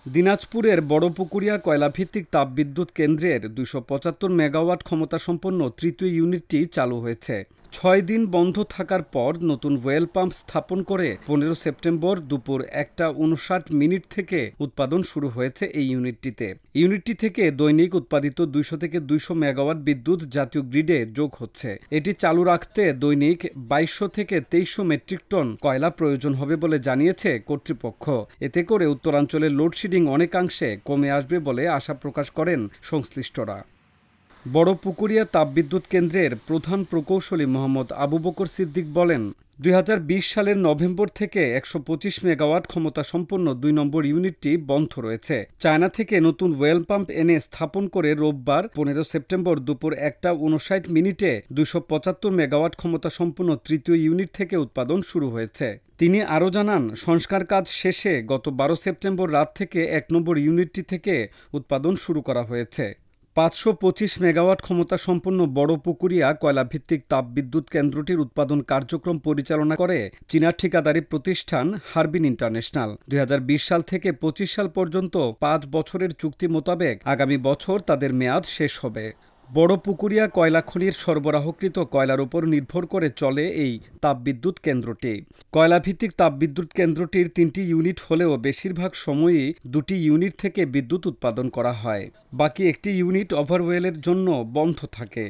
দিনাজপুরের বড়পুকুরিয়া কয়লাভিত্তিক তাপবিদ্যুৎ কেন্দ্রের ২৭৫ মেগাওয়াট ক্ষমতাসম্পন্ন তৃতীয় ইউনিটটি চালু হয়েছে। ৬ দিন বন্ধ থাকার পর নতুন ওয়েল পাম্প স্থাপন করে ১৫ সেপ্টেম্বর দুপুর ১টা ৫৯ থেকে উৎপাদন শুরু হয়েছে এই ইউনিটটিতে। ইউনিটটি থেকে দৈনিক উৎপাদিত ২০০ থেকে ২০০ মেগাওয়াট বিদ্যুৎ জাতীয় গ্রিডে যোগ হচ্ছে। এটি চালু রাখতে দৈনিক ২২০০ থেকে ২৩০০ মেট্রিক টন কয়লা প্রয়োজন হবে বলে জানিয়েছে কর্তৃপক্ষ। এতে করে উত্তরাঞ্চলের লোডশেডিং অনেকাংশে কমে আসবে বলে আশা প্রকাশ করেন সংশ্লিষ্টরা। বড়পুকুরিয়া তাপবিদ্যুৎ কেন্দ্রের প্রধান প্রকৌশলী মোহাম্মদ আবু বকর সিদ্দিক বলেন, ২০২০ সালের নভেম্বর থেকে ১২৫ মেগাওয়াট ক্ষমতাসম্পন্ন ২ নম্বর ইউনিটটি বন্ধ রয়েছে। চায়না থেকে নতুন ওয়েল পাম্প এনে স্থাপন করে রোববার ১৫ সেপ্টেম্বর দুপুর ১টা ৫৯ ২৭৫ মেগাওয়াট ক্ষমতাসম্পন্ন তৃতীয় ইউনিট থেকে উৎপাদন শুরু হয়েছে। তিনি আরও জানান, সংস্কার কাজ শেষে গত ১২ সেপ্টেম্বর রাত থেকে ১ নম্বর ইউনিটটি থেকে উৎপাদন শুরু করা হয়েছে। ৫২৫ মেগাওয়াট ক্ষমতাসম্পন্ন বড়পুকুরিয়া কয়লাভিত্তিক তাপবিদ্যুৎ কেন্দ্রটির উৎপাদন কার্যক্রম পরিচালনা করে চীনা ঠিকাদারি প্রতিষ্ঠান হারবিন ইন্টারন্যাশনাল। ২০২০ সাল থেকে ২৫ সাল পর্যন্ত ৫ বছরের চুক্তি মোতাবেক আগামী বছর তাদের মেয়াদ শেষ হবে। বড়পুকুরিয়া কয়লা খনির সরবরাহকৃত কয়লার উপর নির্ভর করে চলে এই তাপবিদ্যুৎ কেন্দ্রটি। কয়লাভিত্তিক তাপবিদ্যুৎ কেন্দ্রটির ৩টি ইউনিট হলেও বেশিরভাগ সময়ই ২টি ইউনিট থেকে বিদ্যুৎ উৎপাদন করা হয়। বাকি একটি ইউনিট ওভারওয়েলের জন্য বন্ধ থাকে।